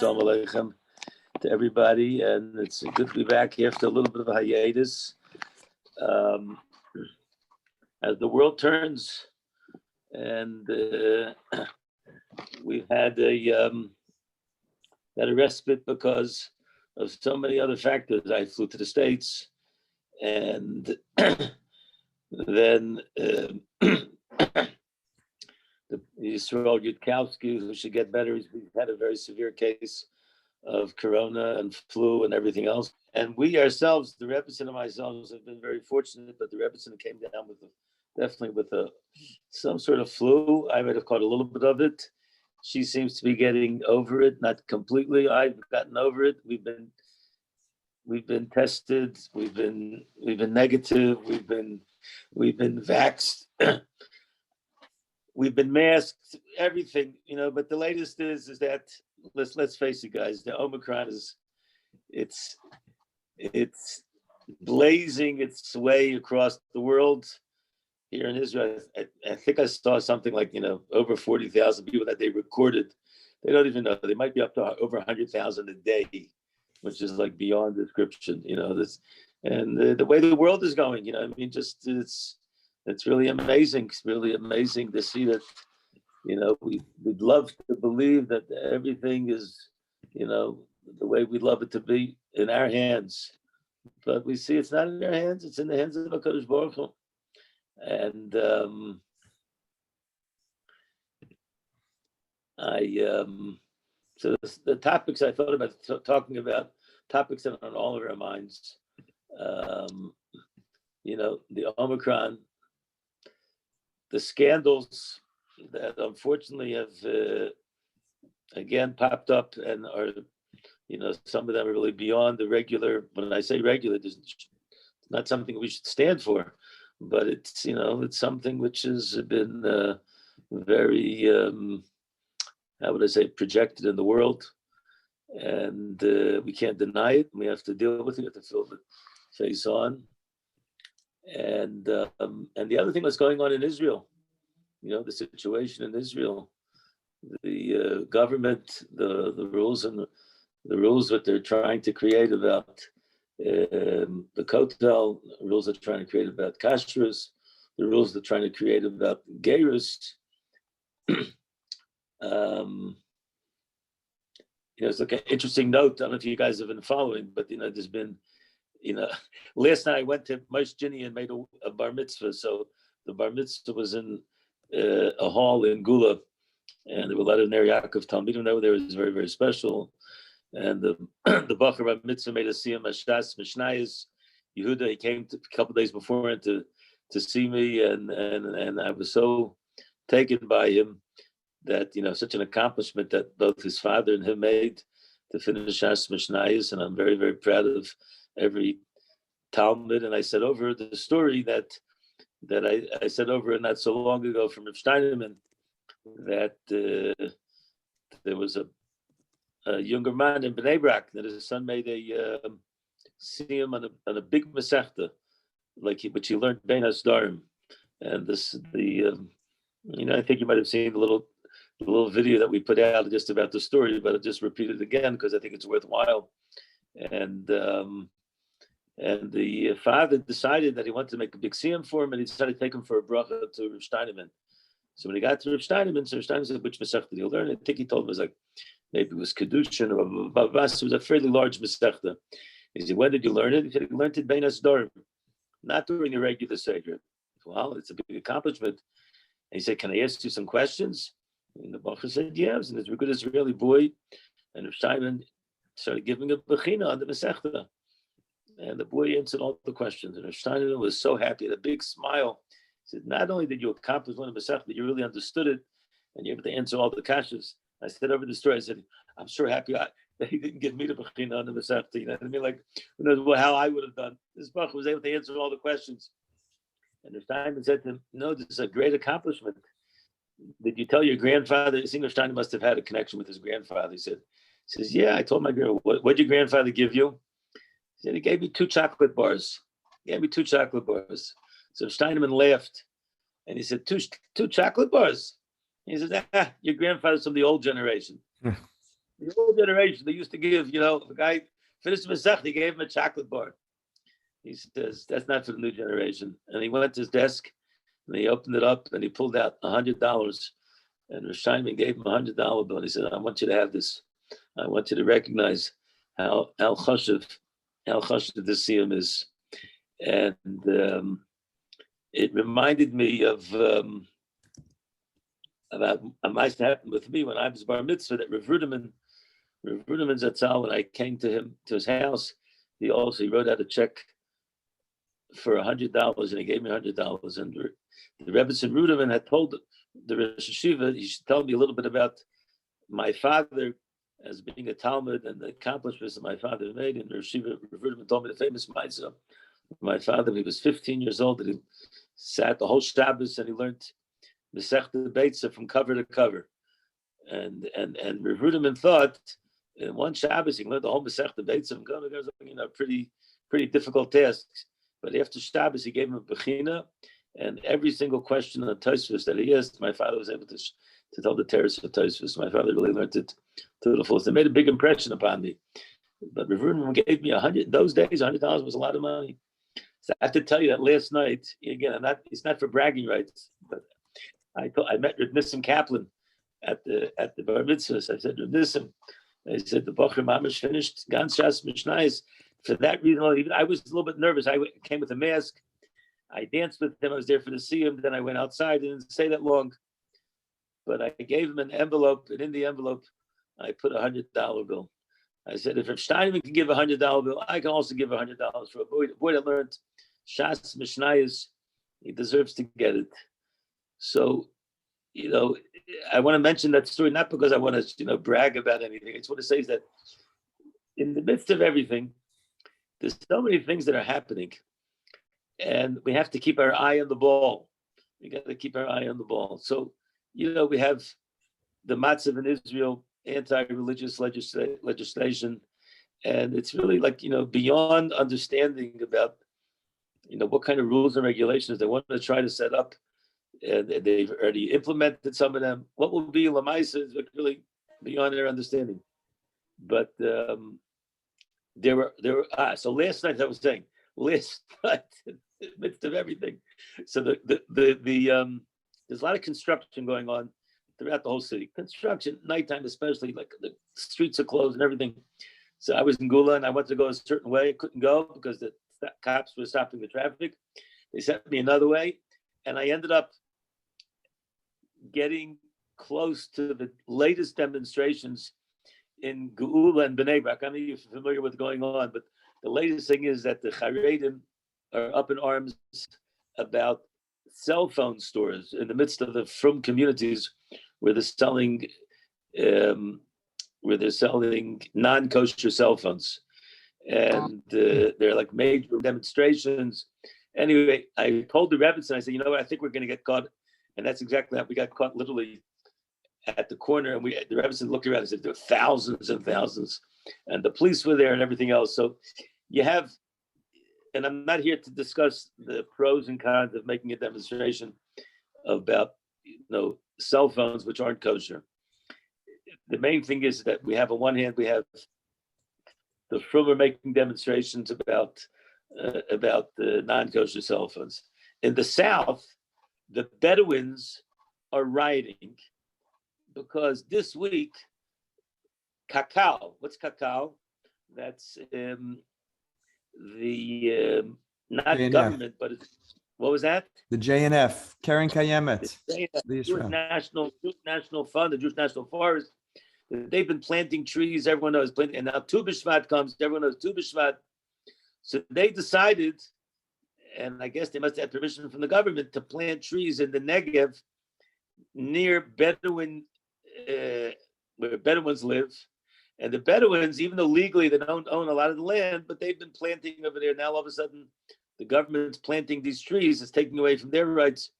Shalom Aleichem to everybody, and it's good to be back after a little bit of a hiatus. As the world turns, and we've had a respite because of so many other factors. I flew to the States, and then Yisrael Yudkowsky, who should get better, he's had a very severe case of corona and flu and everything else. And we ourselves, the Rebbe and myself, have been very fortunate, but the Rebbe came down with definitely with some sort of flu. I might have caught a little bit of it. She seems to be getting over it, not completely. I've gotten over it. We've been tested. We've been negative. We've been vaxxed. We've been masked. Everything, But the latest is that let's face it, guys. The Omicron it's blazing its way across the world. Here in Israel, I think I saw something like, over 40,000 people that they recorded. They don't even know. They might be up to over 100,000 a day, which is like beyond description, and the way the world is going, it's really amazing. It's really amazing to see that, we'd love to believe that everything is, the way we'd love it to be in our hands. But we see it's not in our hands. It's in the hands of HaKadosh Baruch Hu. And so the topics I thought about talking about, topics that are on all of our minds, the Omicron, the scandals that unfortunately have again popped up and are, some of them are really beyond the regular. When I say regular, it's not something we should stand for. But it's, it's something which has been very, how would I say, projected in the world. And we can't deny it. We have to deal with it. We have to fill the face on. And the other thing that's going on in Israel, the situation in Israel, the government, the rules and the rules that they're trying to create about the kotel, rules they're trying to create about kashrus, the rules they're trying to create about gerus. It's like an interesting note. I don't know if you guys have been following, but there's been, last night I went to Moshe Gini and made a bar mitzvah. So the bar mitzvah was in a hall in Gula, and there were a lot of Ner Yaakov Talmidim over there. It was very, very special. And the Bacher Bar Mitzvah made a siyum Ashdas Mishnayos. Yehuda, he came a couple of days before to see me, and I was so taken by him that such an accomplishment that both his father and him made to finish Ashdas Mishnayos, and I'm very, very proud of every Talmud. And I said over the story that I said over not so long ago from Rav Steinemann that there was a younger man in Bnei Brak that his son made a siyum on a big masechta, which he learned Bein Hasdarim. And I think you might have seen the little video that we put out just about the story, but I'll just repeat it again because I think it's worthwhile. And the father decided that he wanted to make a big siyum for him, and he decided to take him for a bracha to Rav Steinemann. So when he got to Rav Steinemann, so Rav Steinemann said, which masechta did he learn? I think he told him it was maybe it was Kedushin or Babas. It was a fairly large masechta. He said, when did you learn it? He said, he learned it Bein Hasdarim, not during the regular Seder. Well, it's a big accomplishment. And he said, can I ask you some questions? And the Bacher said, yes. And this good Israeli boy, and Rav Steinemann started giving a bechina on the masechta. And the boy answered all the questions. And Rav Steinemann was so happy, had a big smile. He said, not only did you accomplish one of the masechta, you really understood it, and you're able to answer all the kashas. I said over the story, I said, I'm sure happy that he didn't give me the bechina on the masechta. You know what I mean? Like, who knows how I would have done. This Bacher was able to answer all the questions. And Rav Steinemann said to him, no, this is a great accomplishment. Did you tell your grandfather? I think Rav Steinemann must have had a connection with his grandfather. He says, yeah, I told my grandfather. What did your grandfather give you? He said, he gave me 2 chocolate bars. He gave me 2 chocolate bars. So Steinemann laughed. And he said, two chocolate bars? He said, your grandfather's from the old generation. The old generation, they used to give, the guy finished Masech, he gave him a chocolate bar. He says, that's not for the new generation. And he went to his desk and he opened it up and he pulled out $100. And Rosh Hashanah gave him $100 bill. And he said, I want you to have this. I want you to recognize how chashuv this siyum is. And it reminded me of about a mice that happened with me when I was bar mitzvah, that Rav Ruderman Zatzal, when I came to his house, he wrote out a check for $100 and he gave me $100. And the Rebbe Ruderman had told the Rosh Hashiva, he should tell me a little bit about my father as being a Talmud and the accomplishments that my father made. And Rosh Hashiva Rav Ruderman told me the famous Mitzvah. My father, when he was 15 years old, and he sat the whole Shabbos and he learned Masechta Beitza from cover to cover. And Rav Ruderman thought in one Shabbos he learned the whole Masechta Beitza from cover to cover, pretty difficult tasks. But after Shabbos he gave him a bechina, and every single question on Tosfos that he asked, my father was able to tell the terrace of Tosfos. My father really learned it to the fullest. It made a big impression upon me. But Rav Ruderman gave me $100 those days. $100 was a lot of money. So I have to tell you that last night, again, it's not for bragging rights, but I met Rav Nissim Kaplan at the bar mitzvah. So I said, Rav Nissim, I said, the Bocher Mamish finished Gans Shas Mishnayos. For that reason, I was a little bit nervous. I came with a mask. I danced with him. I was there for the siyum. Then I went outside. I didn't stay that long. But I gave him an envelope, and in the envelope, I put a $100 bill. I said, if Rav Steinman can give a $100 bill, I can also give $100 for a boy that learned Shas Mishnayos. He deserves to get it. So, I want to mention that story, not because I want to, brag about anything. I just want to say is that in the midst of everything, there's so many things that are happening, and we have to keep our eye on the ball. We got to keep our eye on the ball. So, we have the Matzav in Israel, anti-religious legislation, and it's really beyond understanding about, what kind of rules and regulations they want to try to set up. And they've already implemented some of them. What will be Lamaisa is really beyond their understanding. But there were. So last night, I was saying, in the midst of everything. So there's a lot of construction going on throughout the whole city. Construction, nighttime especially, like the streets are closed and everything. So I was in Gula and I wanted to go a certain way. I couldn't go because the cops were stopping the traffic. They sent me another way, and I ended up getting close to the latest demonstrations in Geula and Bnei Brak. I don't know if you're familiar with what's going on, but the latest thing is that the Charedim are up in arms about cell phone stores in the midst of the frum communities where they're selling non-kosher cell phones. And they're like major demonstrations. Anyway, I told the Rebbetzin, I said, you know what, I think we're going to get caught. And that's exactly how we got caught, literally at the corner. And the Rebbetzin looked around and said, there were thousands and thousands. And the police were there and everything else. So you have, and I'm not here to discuss the pros and cons of making a demonstration about, cell phones, which aren't kosher. The main thing is that we have, on one hand, we have the Frum are making demonstrations about the non-kosher cell phones. In the South, the Bedouins are rioting because this week, cacao. What's cacao? That's the not JNF. Government, but it's, what was that? The JNF, Karen Kayemet, the Jewish National Fund, the Jewish National Forest. They've been planting trees. Everyone knows planting, and now Tu B'Shvat comes. Everyone knows Tu B'Shvat. So they decided, and I guess they must have permission from the government to plant trees in the Negev near Bedouin, where Bedouins live. And the Bedouins, even though legally they don't own a lot of the land, but they've been planting over there. Now all of a sudden, the government's planting these trees. It's taking away from their rights.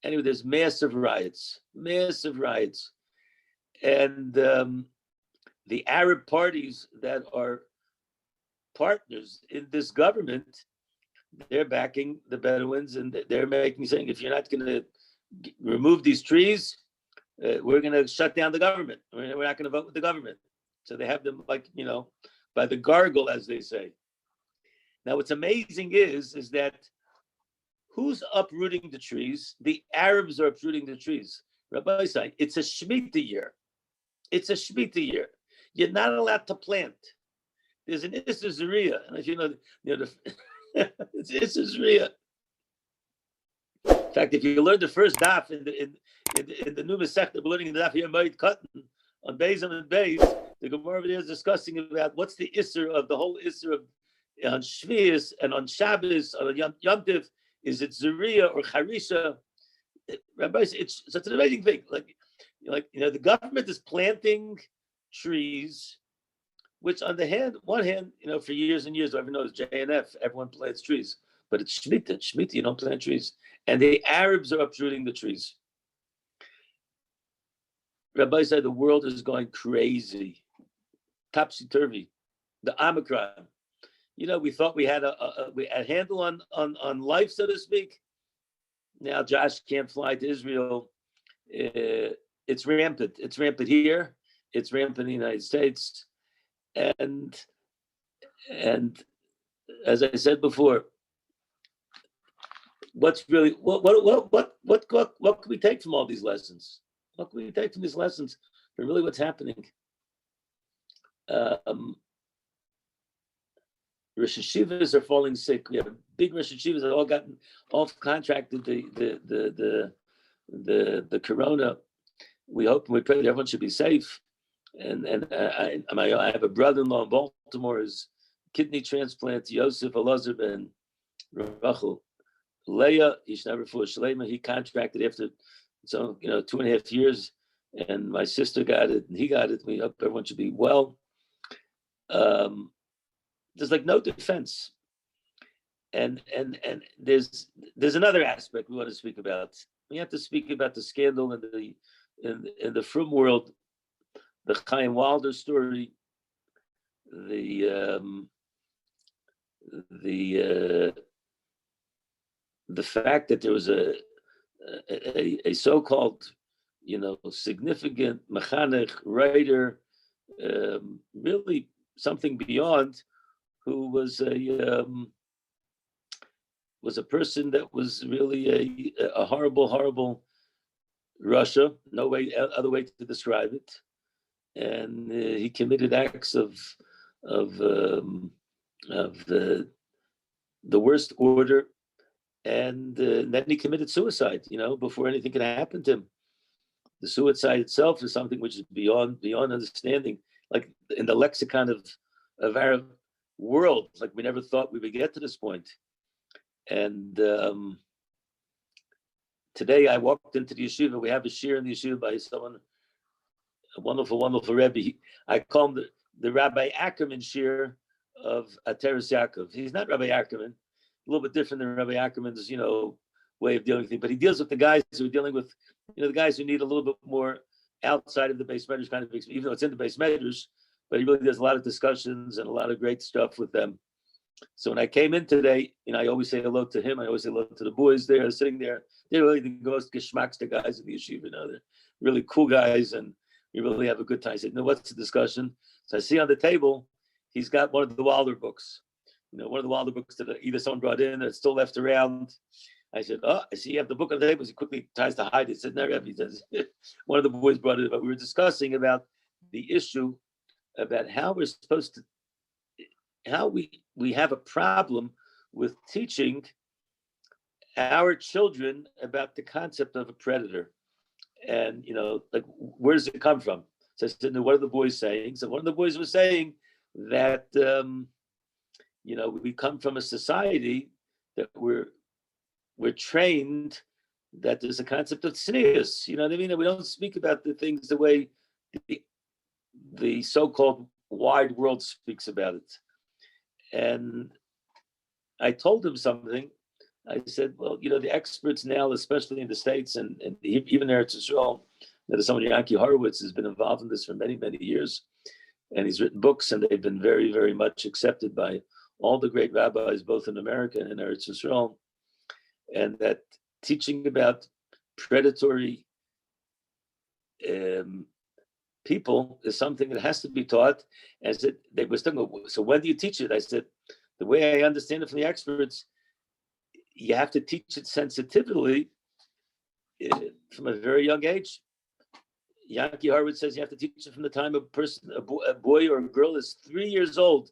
Anyway, there's massive riots. And the Arab parties that are partners in this government, they're backing the Bedouins, and they're saying, if you're not going to remove these trees, we're going to shut down the government. We're not going to vote with the government. So they have them like, by the gargle, as they say. Now, what's amazing is that who's uprooting the trees? The Arabs are uprooting the trees. Rabbi say it's a Shemitah year. It's a Shemitah year. You're not allowed to plant. There's an Issa Zariah, and as it's Issa Zariah. In fact, if you learn the first daf in the new Masechta, we're learning the daf here, Moed Katan, on Beis and Beis, the Gemara over there is discussing about what's the Isser of the whole Isser of on Shvius and on Shabbos, on Yom Tiv. Is it Zariah or Charisha? Rabbi, it's an amazing thing. The government is planting trees, which on one hand, for years and years, everyone knows JNF, everyone plants trees. But it's Shemitah. Shemitah, you don't plant trees. And the Arabs are uprooting the trees. Rabbi said the world is going crazy. Topsy-turvy. The Omicron. We thought we had a handle on life, so to speak. Now Josh can't fly to Israel. It's rampant. It's rampant here. It's rampant in the United States. And as I said before, what can we take from all these lessons? What can we take from these lessons for really what's happening? Rosh Hashivas are falling sick. We have big Rosh Hashivas that all gotten contracted the corona. We hope and we pray that everyone should be safe. And I have a brother-in-law in Baltimore, his kidney transplant, Yosef Elazar ben Rachel Leah, he contracted after 2.5 years, and my sister got it, and he got it. We hope everyone should be well. There's like no defense, and there's another aspect we want to speak about. We have to speak about the scandal in the Frum world, the Chaim Wilder story, the fact that there was a so-called significant mechanech writer, really something beyond, who was a person that was really a horrible Russia, no other way to describe it, and he committed acts of the worst order, and then he committed suicide. Before anything could happen to him. The suicide itself is something which is beyond understanding. Like in the lexicon of our world, like we never thought we would get to this point. And today I walked into the yeshiva. We have a shir in the yeshiva by someone, a wonderful Rebbe. I call him the Rabbi Ackerman shir of Ateres Yaakov. He's not Rabbi Ackerman, a little bit different than Rabbi Ackerman's, way of dealing with things. But he deals with the guys who are dealing with, the guys who need a little bit more outside of the base measures kind of, even though it's in the base measures. But he really does a lot of discussions and a lot of great stuff with them. So when I came in today, I always say hello to him. I always say hello to the boys there sitting there. They're really the most geschmacks, the guys in the yeshiva. They're really cool guys, and we really have a good time. I said, what's the discussion? So I see on the table, he's got one of the Wilder books. One of the Wilder books that either someone brought in or it's still left around. I said, I see you have the book on the table. He quickly tries to hide it. He said, no, Rebbe. He says, one of the boys brought it, but we were discussing about the issue about how we're supposed to, how we have a problem with teaching our children about the concept of a predator. And, where does it come from? So I said, what are the boys saying? So one of the boys was saying that, we come from a society that we're trained that there's a concept of tznius. You know what I mean? And we don't speak about the things the way the so-called wide world speaks about it. And I told him something. I said, well, the experts now, especially in the States and even there to Israel, there's someone, Yankee Horowitz, has been involved in this for many, many years. And he's written books, and they've been very, very much accepted by all the great rabbis, both in America and in Eretz Yisrael. And that teaching about predatory people is something that has to be taught. And I said, they were still, so when do you teach it? I said, the way I understand it from the experts, you have to teach it sensitively from a very young age. Yankee Harwood says you have to teach it from the time a boy or a girl is 3 years old.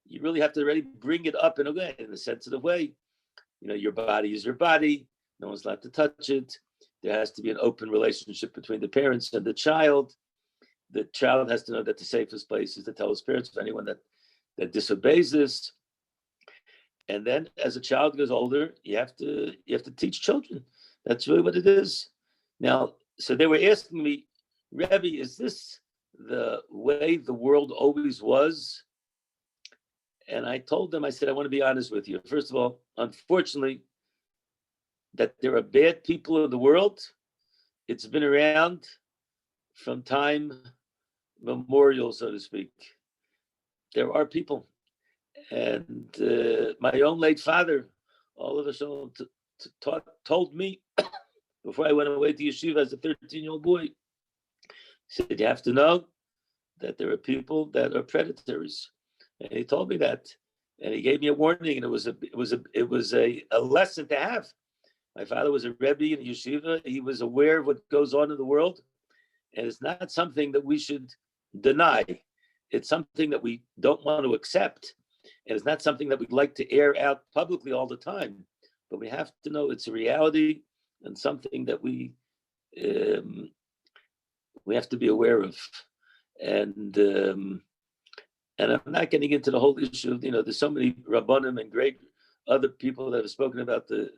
You really have to already bring it up in a sensitive way. Your body is your body. No one's allowed to touch it. There has to be an open relationship between the parents and the child. The child has to know that the safest place is to tell his parents of anyone that disobeys this. And then as a child goes older, you have to teach children. That's really what it is. Now, so they were asking me, Rebbe, is this the way the world always was? And I told them, I said, I want to be honest with you. First of all, unfortunately, that there are bad people in the world. It's been around from time memorial, so to speak. There are people. And my own late father, all of a sudden, told me before I went away to yeshiva as a 13-year-old boy, he said, you have to know that there are people that are predators. And he told me that. And he gave me a warning, and it was a lesson to have. My father was a Rebbe in yeshiva. He was aware of what goes on in the world. And it's not something that we should deny. It's something that we don't want to accept. And it's not something that we'd like to air out publicly all the time. But we have to know it's a reality and something that we have to be aware of. And I'm not getting into the whole issue of, there's so many Rabbanim and great other people that have spoken about the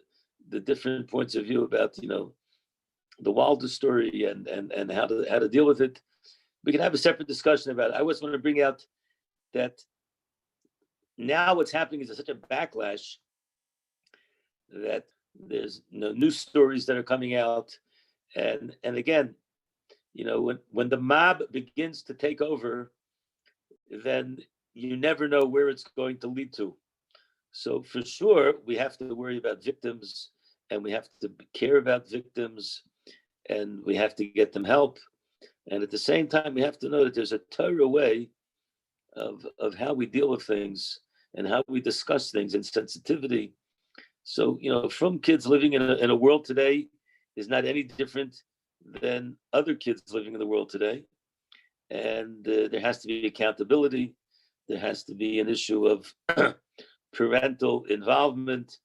different points of view about, the Wilder story and how to deal with it. We can have a separate discussion about it. I just want to bring out that now what's happening is such a backlash that there's new stories that are coming out. And again, when the mob begins to take over, then you never know where it's going to lead to. So for sure, we have to worry about victims, and we have to care about victims, and we have to get them help. And at the same time, we have to know that there's a Torah way of how we deal with things and how we discuss things and sensitivity. So, from kids living in a world today is not any different than other kids living in the world today. And there has to be accountability. There has to be an issue of parental involvement.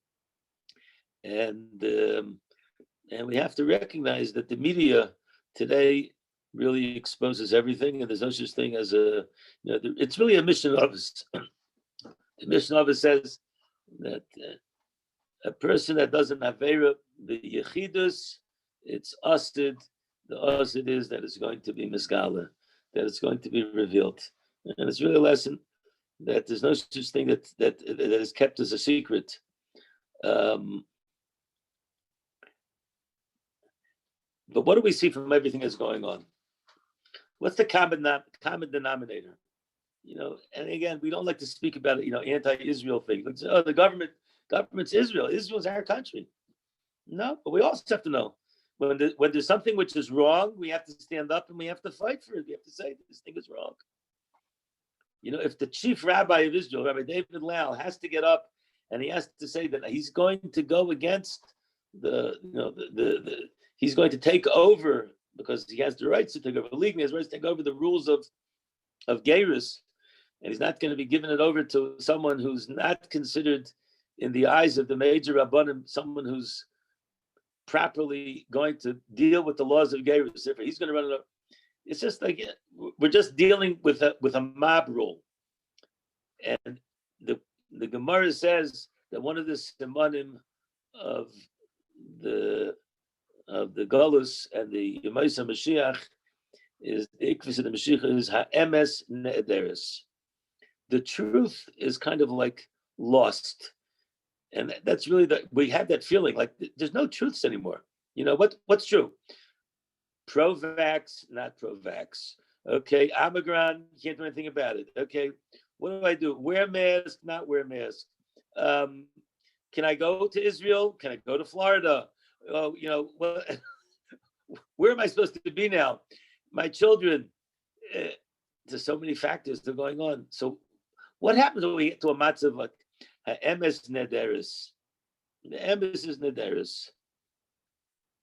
And we have to recognize that the media today really exposes everything. And there's no such thing as it's really a mission office. The mission office says that a person that doesn't have the yechidus, it's usted. The usted is that it's going to be misgala, that it's going to be revealed. And it's really a lesson that there's no such thing that is kept as a secret. But what do we see from everything that's going on? What's the common denominator? And again, we don't like to speak about it, anti-Israel thing. Like, oh, the government's Israel. Israel's our country. No, but we also have to know when there's something which is wrong, we have to stand up and we have to fight for it. We have to say this thing is wrong. If the chief rabbi of Israel, Rabbi David Lau, has to get up and he has to say that he's going to go against he's going to take over because he has the rights to take over legally, he has the rights to take over the rules of Geirus, and he's not going to be giving it over to someone who's not considered in the eyes of the major Rabbanim, someone who's properly going to deal with the laws of Geirus. He's going to run it up. It's just like we're just dealing with a mob rule. And the Gemara says that one of the simanim of the Golus and the Yemaisa Mashiach is the Ikvis of the Mashiach is ha'emes ne'ederes. The truth is kind of like lost. And that's really we have that feeling like there's no truths anymore. What's true? Pro-vax, not pro-vax. Okay, Omicron, can't do anything about it. Okay, what do I do? Wear mask, not wear mask. Can I go to Israel? Can I go to Florida? Oh, where am I supposed to be now? My children, there's so many factors that are going on. So what happens when we get to a matzav like emes nederis? The emes is nederis.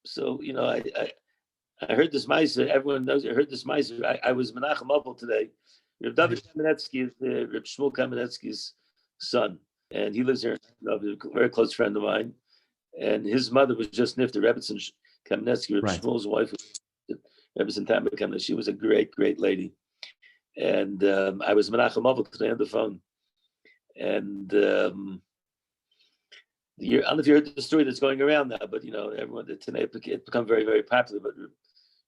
So, I heard this meiser. Everyone knows. I heard this meiser. I was Menachem Opel today. Reb David Kamenetsky is Reb Shmuel Kamenetsky's son, and he lives here. A very close friend of mine, and his mother was just nifter. Rebbetzin Kamenetsky, Reb Shmuel's wife, Rebbetzin Tamar Kamenetsky. She was a great, great lady. And I was Menachem Opel today on the phone, and I don't know if you heard the story that's going around now, but everyone today it's become very, very popular. But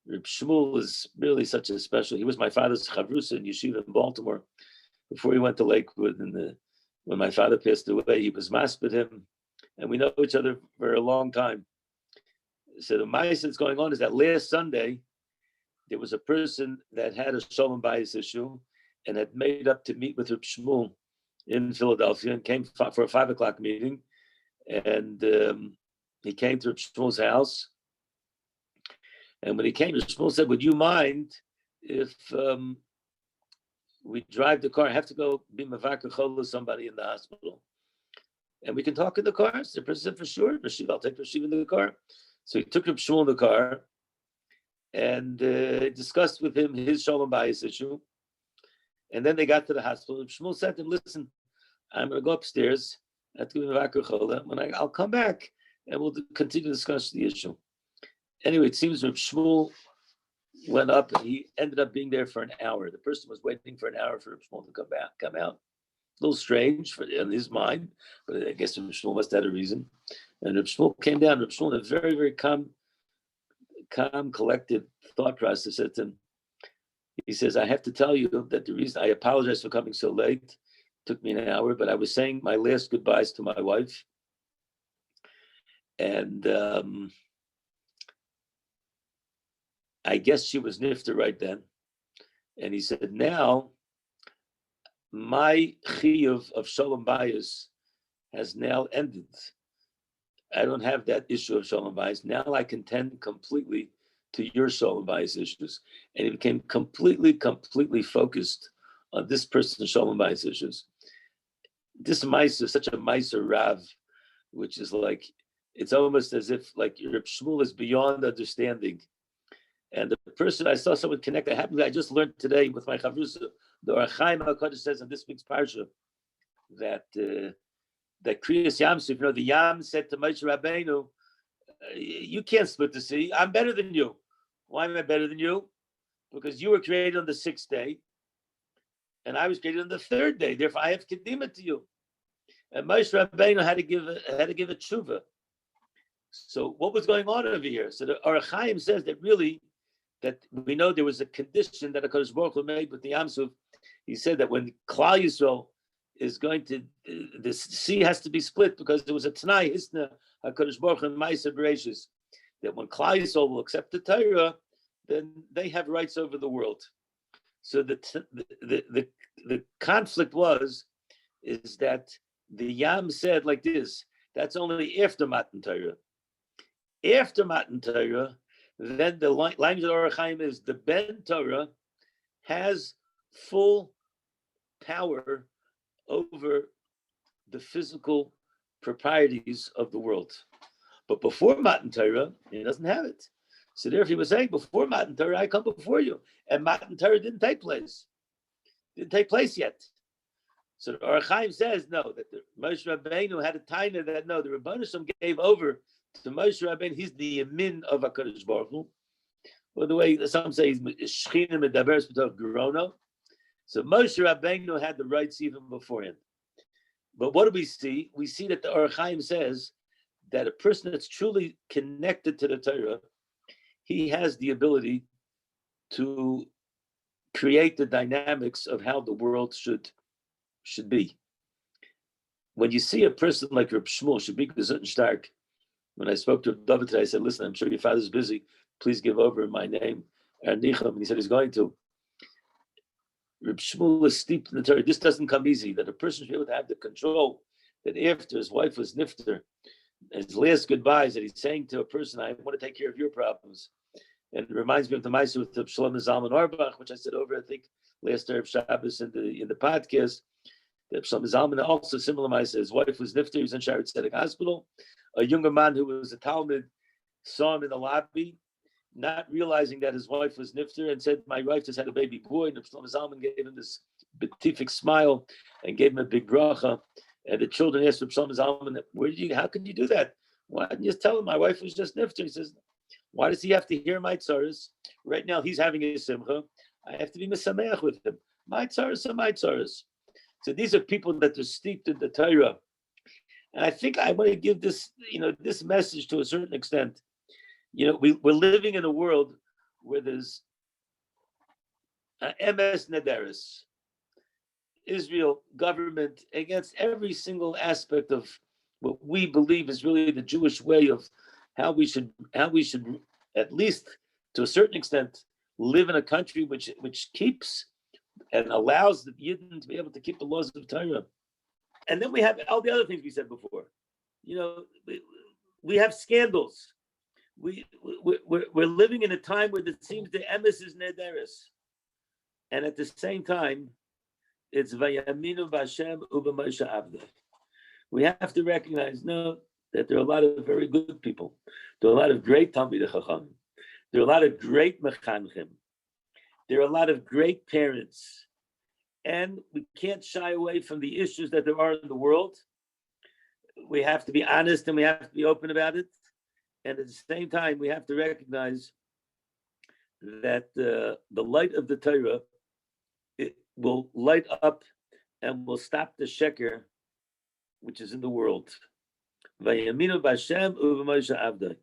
Reb Shmuel is really such a special. He was my father's chavrusa in yeshiva in Baltimore before he went to Lakewood. And when my father passed away, he was maspid him, and we know each other for a long time. So the ma'aseh that's going on is that last Sunday there was a person that had a shalom bayis issue and had made up to meet with Reb Shmuel in Philadelphia and came for a 5:00 meeting. And he came to Reb Shmuel's house. And when he came, Reb Shmuel said, "Would you mind if we drive the car? I have to go be mavakar chol with somebody in the hospital. And we can talk in the car." So the person said, "For sure, Rashiv, I'll take Rashiv in the car." So he took Reb Shmuel in the car and discussed with him his shalom bayis issue. And then they got to the hospital. Reb Shmuel said to him, "Listen, I'm going to go upstairs. I have to give him a vakar chola. When I'll come back and we'll continue to discuss the issue." Anyway, it seems Reb Shmuel went up and he ended up being there for an hour. The person was waiting for an hour for Reb Shmuel to come out. A little strange in his mind, but I guess Reb Shmuel must have had a reason. And Reb Shmuel came down. Reb Shmuel, in a very, very calm, collected thought process, said to him, he says, "I have to tell you that the reason I apologize for coming so late. Took me an hour, but I was saying my last goodbyes to my wife. And I guess she was nifter right then." And he said, "Now, my chiyuv of shalom bayis has now ended. I don't have that issue of shalom bayis. Now I can tend completely to your shalom bayis issues." And he became completely focused on this person's shalom bayis issues. This meiser is such a meiser rav, which is like, it's almost as if like Reb Shmuel is beyond understanding. And the person, I saw someone connect, I just learned today with my chavrusa, the Orach Chaim HaKadosh says in this week's parsha that Kriyas Yamsuf, the Yam said to Moshe Rabbeinu, "You can't split the sea. I'm better than you." "Why am I better than you?" "Because you were created on the 6th day, and I was created on the 3rd day. Therefore, I have kedima to you." And Moshe Rabbeinu had to give a tshuva. So what was going on over here? So the Orach Chaim says that really, that we know there was a condition that HaKadosh Baruch Hu made with the Yamsuf. He said that when Klal Yisrael is going to, the sea has to be split because there was a Tanai Hisna HaKadosh Baruch Hu and Ma'aseh Bereishis, that when Klal Yisrael will accept the Torah, then they have rights over the world. So the conflict is that the Yam said like this: that's only after Matan Torah. After Matan Torah, then the language of Orach Chaim is the Ben Torah has full power over the physical proprieties of the world. But before Matan Torah, he doesn't have it. So therefore he was saying, before Matan Torah, I come before you. And Matan Torah didn't take place. Didn't take place yet. So the Orach Chaim says, no, that the Moshe Rabbeinu had a taina that, no, the Rebbeinu Shem gave over to Moshe Rabbeinu. He's the yamin of HaKadosh Baruch Hu. Well, the way some say he's Shechina Medaberes B'Tov Gerono. So Moshe Rabbeinu had the rights even beforehand. But what do we see? We see that the Orach Chaim says that a person that's truly connected to the Torah, he has the ability to create the dynamics of how the world should be. When you see a person like Reb Shmuel, should be gesund and stark. When I spoke to David today, I said, "Listen, I'm sure your father's busy. Please give over in my name, Ernicham." And he said he's going to. Reb Shmuel is steeped in the Torah. This doesn't come easy, that a person should be able to have the control, that after his wife was nifter, his last goodbyes, that he's saying to a person, "I want to take care of your problems." And it reminds me of the Ma'aser with the Shlomo Zalman Auerbach, which I said over, I think, last Erev Shabbos in the podcast. That Shlomo Zalman also similar Ma'aser. His wife was nifter. He was in Shaare Tzedek Hospital. A younger man who was a Talmud saw him in the lobby, not realizing that his wife was nifter, and said, "My wife just had a baby boy." And Shlomo Zalman gave him this beatific smile and gave him a big bracha. And the children asked Shlomo Zalman, how can you do that? Why didn't you just tell him my wife was just nifter? He says, why does he have to hear my tzaras? Right now he's having a simcha. I have to be mesameach with him. My tzaras are my tzaras. So these are people that are steeped in the Torah. And I think I want to give this, this message to a certain extent. We're living in a world where there's MS Nederis, Israel government against every single aspect of what we believe is really the Jewish way of how we should at least to a certain extent live in a country which keeps and allows the Yidden to be able to keep the laws of Torah. And then we have all the other things we said before. We have scandals. We're living in a time where it seems the emes is nederis, and at the same time, it's vayaminu b'Hashem u'b'Moshe Avdei. We have to recognize that there are a lot of very good people. There are a lot of great Talmidei Chachamim. There are a lot of great mechanchim. There are a lot of great parents, and we can't shy away from the issues that there are in the world. We have to be honest and we have to be open about it. And at the same time, we have to recognize that the light of the Torah, it will light up and will stop the sheker, which is in the world. Vayaminu b'Hashem u'b'Moshe Avdei.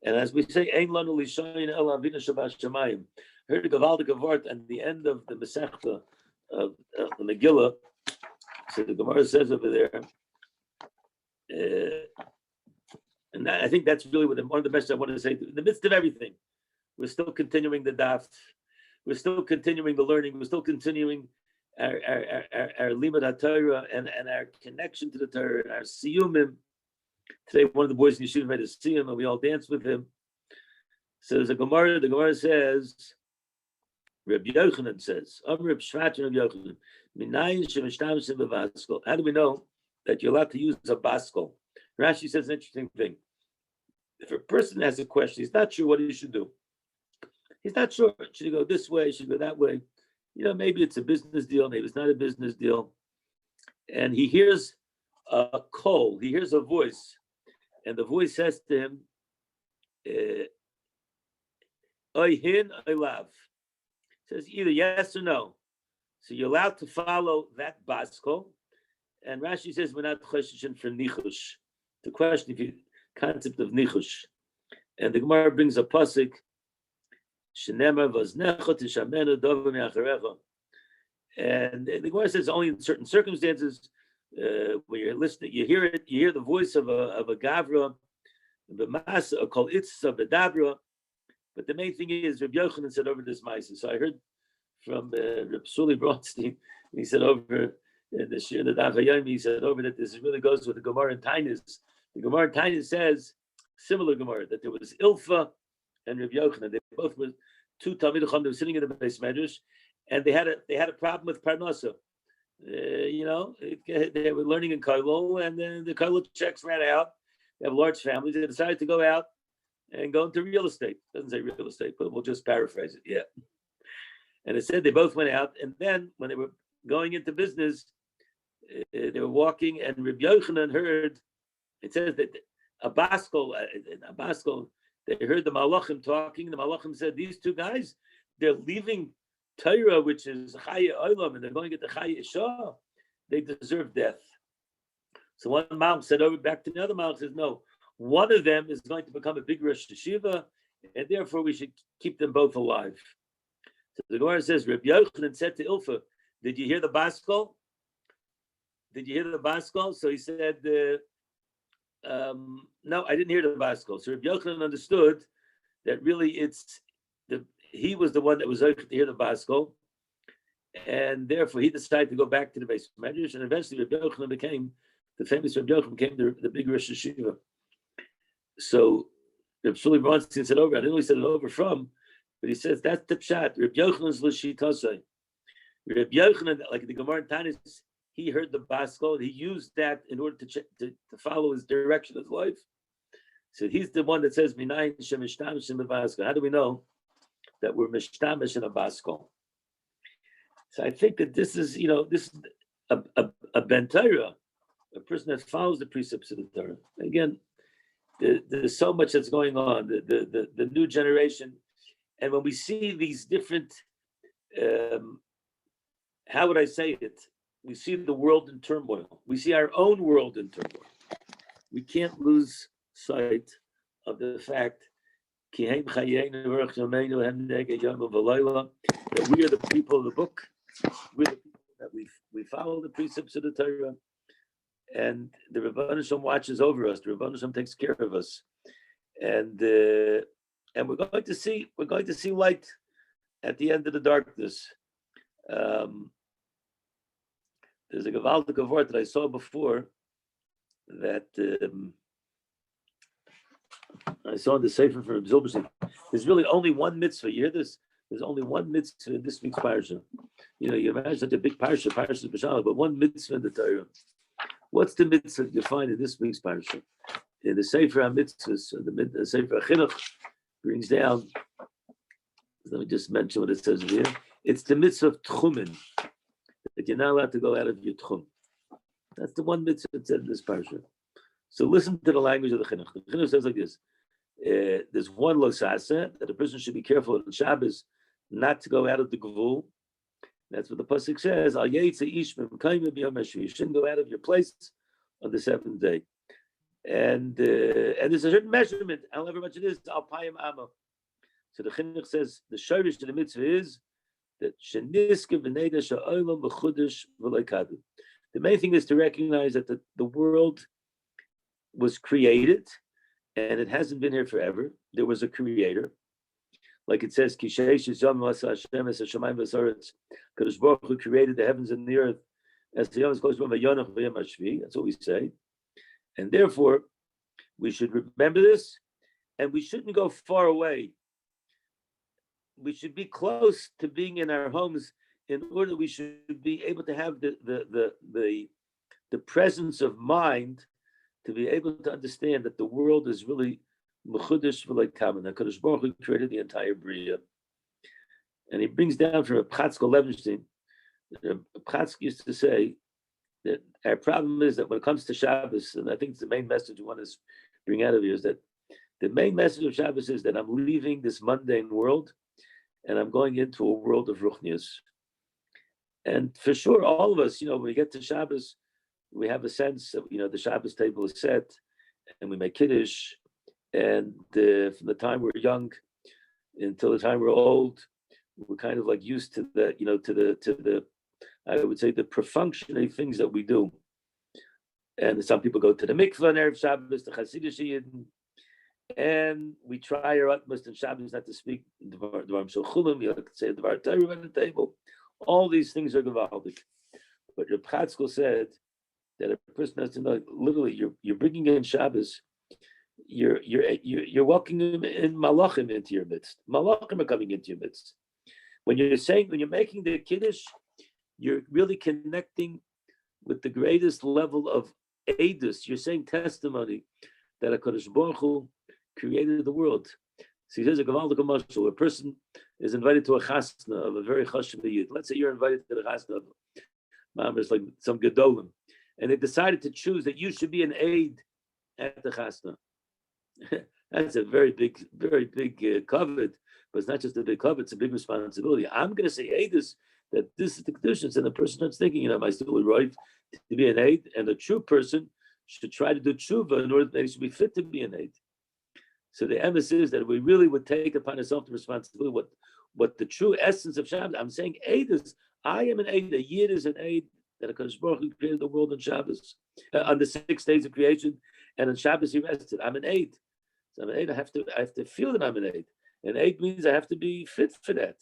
And as we say, Ein lanu lishoyin el avinu shabas shamayim. Heard the Gavaldik Wort and the end of the Masechta of the Megillah. So the Gemara says over there, and I think that's really one of the best I want to say. In the midst of everything, we're still continuing the daf. We're still continuing the learning. We're still continuing our limud HaTorah and our connection to the Torah, our siyumim. Today, one of the boys in Yeshiva made a siyum, and we all danced with him. So there's a Gemara. The Gemara says, Rabbi Yochanan says, Rabbi Shvat and Rabbi Yochanan, Minayin shemishtamsim b'vaskol. How do we know that you're allowed to use a baskel? Rashi says an interesting thing. If a person has a question, he's not sure what he should do. He's not sure. Should he go this way? Should he go that way? Maybe it's a business deal. Maybe it's not a business deal. And he hears a call. He hears a voice. And the voice says to him, Oy hin, oy lav. Says either yes or no. So you're allowed to follow that baskel. And Rashi says we're not choshishin for nichush. The question, concept of nichush, and the Gemara brings a pasuk, shenemar vaznecha tishamenu dova me'acharecha, and the Gemara says only in certain circumstances, when you're listening, you hear the voice of a gavra, b'masa called itzah b'dabra, but the main thing is Rabbi Yochanan said over this ma'aser. So I heard from Reb Suli Bronstein, he said over the Shir the Daf Hayom, he said over that this really goes with the Gemara in Tainis. The Gemara in Tainis says, similar Gemara, that there was Ilfa and Rabbi Yochanan. They both were two Talmidei Chachamim. They were sitting in the base medrash, and they had a problem with Parnasa. They were learning in Kailul, and then the Kailul checks ran out. They have large families. They decided to go out and go into real estate. It doesn't say real estate, but we'll just paraphrase it. Yeah. And it said they both went out, and then when they were going into business, they were walking, and Rabbi Yochanan heard. It says that a baskel, they heard the malachim talking. The malachim said, "These two guys, they're leaving Torah, which is Chaya Olam, and they're going to get the Chaya Isha. They deserve death." So one malach said over back to the other malach, says, "No, one of them is going to become a big Rosh Hashiva, and therefore we should keep them both alive." So the Gemara says, Rabbi Yochanan said to Ilfa, "Did you hear the baskel? Did you hear the baskel?" So he said, "No, I didn't hear the baskel." So Rabbi Yochanan understood that really he was the one that was able to hear the baskel, and therefore he decided to go back to the base medrash, and eventually Rabbi Yochanan became the famous Rabbi Yochanan became the big Rosh Hashiva. So Reb Shuli Bronstein said over. I didn't know he said it over from, but he says that's the pshat. Reb Yochanan's l'shitosai. Reb Yochanan, like the Gemara in Tanis, he heard the Baskol. He used that in order to follow his direction of life. So he's the one that says, "Minayin shemishtamesh in the Baskol." How do we know that we're mishtamish in a Baskol? So I think that this is a ben Torah, a person that follows the precepts of the Torah. Again, there's so much that's going on. The new generation, and when we see these different, how would I say it? We see the world in turmoil. We see our own world in turmoil. We can't lose sight of the fact that we are the people of the book. We're the people that we follow the precepts of the Torah, and the Rebbeinu Shem watches over us. The Rebbeinu Shem takes care of us, and we're going to see light at the end of the darkness. There's a gewaltige word that I saw before that I saw in the Sefer from Zilberstein. There's really only one mitzvah. You hear this? There's only one mitzvah in this week's parsha. You imagine such a big parsha b'shalom, but one mitzvah in the Torah. What's the mitzvah you find in this week's parsha? In the Sefer HaMitzvahs, the Sefer HaChinuch brings down. Let me just mention what it says here. It's the mitzvah of tchumen, that you're not allowed to go out of your tchum. That's the one mitzvah that said in this parsha. So listen to the language of the chinuch. The chinuch says like this: there's one losasa that a person should be careful on Shabbos not to go out of the gvul. That's what the pasuk says. Al yetze ish b'mekayim b'yom hashvi. You shouldn't go out of your place on the seventh day. And there's a certain measurement, however much it is, al payim amma. So the chinuch says the shorish of the mitzvah is that sheniske v'neda sha'olam v'chudesh v'loikadu. The main thing is to recognize that the world was created, and it hasn't been here forever. There was a creator. Like it says, Kadosh Baruch Hu created the heavens and the earth. As the Yom goes, that's what we say. And therefore, we should remember this, and we shouldn't go far away. We should be close to being in our homes in order that we should be able to have the presence of mind to be able to understand that the world is really mechudesh v'leikamen. HaKadosh Baruch Hu created the entire bria, and he brings down from Chatzkel Levenstein. Chatzkel used to say that our problem is that when it comes to Shabbos, and I think it's the main message we want to bring out of here, is that the main message of Shabbos is that I'm leaving this mundane world, and I'm going into a world of ruchnius. And for sure, all of us, when we get to Shabbos, we have a sense that, the Shabbos table is set, and we make Kiddush, and from the time we're young until the time we're old, we're kind of like used to that, to the I would say the perfunctory things that we do. And some people go to the mikvah on Erev Shabbos, the Hasidic Yidden, and we try our utmost in Shabbos not to speak Dvar Shulchulim, you like to say Dvar Torah on the table. All these things are gewaldig. But Reb Chatzkel said that a person has to know, literally, you're bringing in Shabbos, you're welcoming in Malachim into your midst. Malachim are coming into your midst. When you're making the Kiddush, you're really connecting with the greatest level of edus. You're saying testimony that HaKadosh Baruch Hu created the world. So he says a gewaldige mashal. A person is invited to a chasna of a very chashuv yid. Let's say you're invited to the chasna of Mama's like some gedolim, and they decided to choose that you should be an aid at the chasna. That's a very big covet, but it's not just a big covet; it's a big responsibility. I'm going to say aidus that this is the conditions, and the person starts thinking, am I still right to be an aid? And a true person should try to do tshuva in order that he should be fit to be an aid. So the emphasis is that we really would take upon ourselves the responsibility, what the true essence of Shabbos. I'm saying aid is, I am an aid, a yid is an aid, that HaKadosh Baruch Hu created the world on Shabbos, on the 6 days of creation, and on Shabbos he rested. I'm an aid. So I'm an aid, I have to feel that I'm an aid. And aid means I have to be fit for that.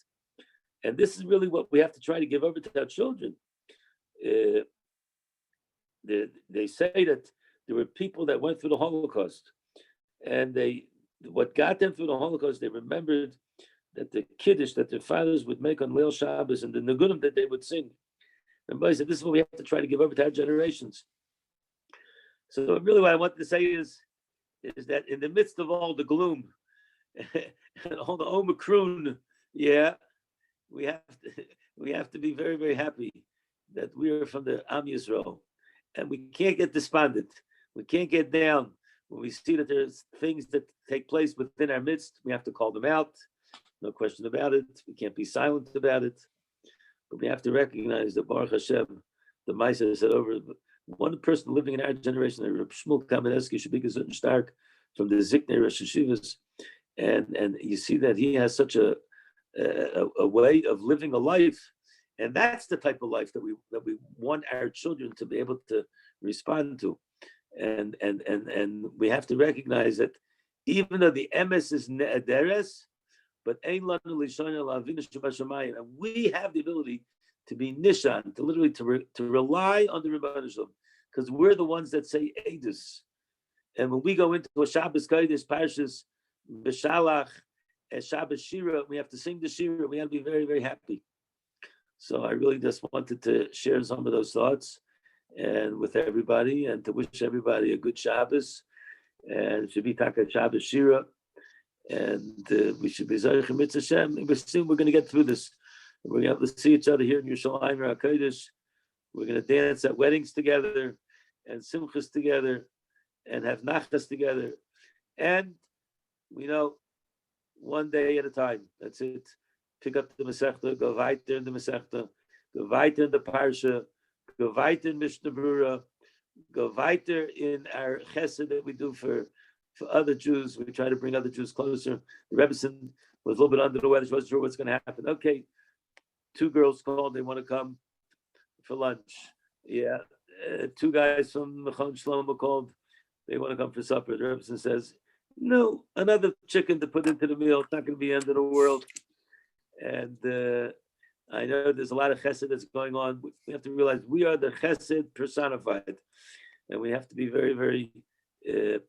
And this is really what we have to try to give over to our children. They say that there were people that went through the Holocaust, and they what got them through the Holocaust, they remembered that the Kiddush that their fathers would make on Leil Shabbos and the Nagunim that they would sing. And I said, this is what we have to try to give over to our generations. So really what I wanted to say is that in the midst of all the gloom and all the Omicron, we have to be very, very happy that we are from the Am Yisrael. And we can't get despondent. We can't get down. When we see that there's things that take place within our midst, we have to call them out. No question about it. We can't be silent about it. But we have to recognize that Baruch Hashem, the Maisa said over one person living in our generation, Rabbi Shmuel Kamenetsky, should be gesund stark from the Ziknei Rosh Hashivas. And you see that he has such a way of living a life. And that's the type of life that we want our children to be able to respond to. And we have to recognize that even though the emes is ne'ederes, but ein lanu lishana la'avinu shebashamayim, and we have the ability to be nishan, to literally to rely on the Rebbeinu Shalom, because we're the ones that say edus. And when we go into a Shabbos Kodesh, Parshas B'Shalach, and Shabbos Shira, we have to sing the Shira. We have to be very, very happy. So I really just wanted to share some of those thoughts and with everybody, and to wish everybody a good Shabbos, and it should be Taka Shabbos Shira, and we should be Zarech Mitzvah Hashem. And we're going to get through this. We're going to have to see each other here in Yerushalayim HaKodesh. We're going to dance at weddings together, and simchas together, and have nachas together, and one day at a time. That's it. Pick up the Masechta, go weiter in the Masechta, go weiter in the Parsha, go weiter in Mishnah Berurah, go weiter in our chesed that we do for other Jews. We try to bring other Jews closer. The Rebbe was a little bit under the weather. She wasn't sure what's going to happen. Okay, 2 girls called. They want to come for lunch. Yeah, 2 guys from Mechon Shlomo called. They want to come for supper. The Rebbe says, no, another chicken to put into the meal. It's not going to be the end of the world. And I know there's a lot of chesed that's going on. We have to realize we are the chesed personified. And we have to be very, very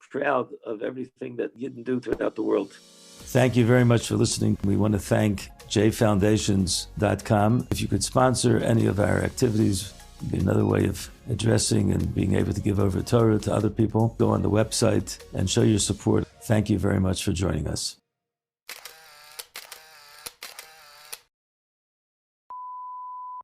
proud of everything that Yidden do throughout the world. Thank you very much for listening. We want to thank JFoundations.com. If you could sponsor any of our activities, it'd be another way of addressing and being able to give over Torah to other people. Go on the website and show your support. Thank you very much for joining us.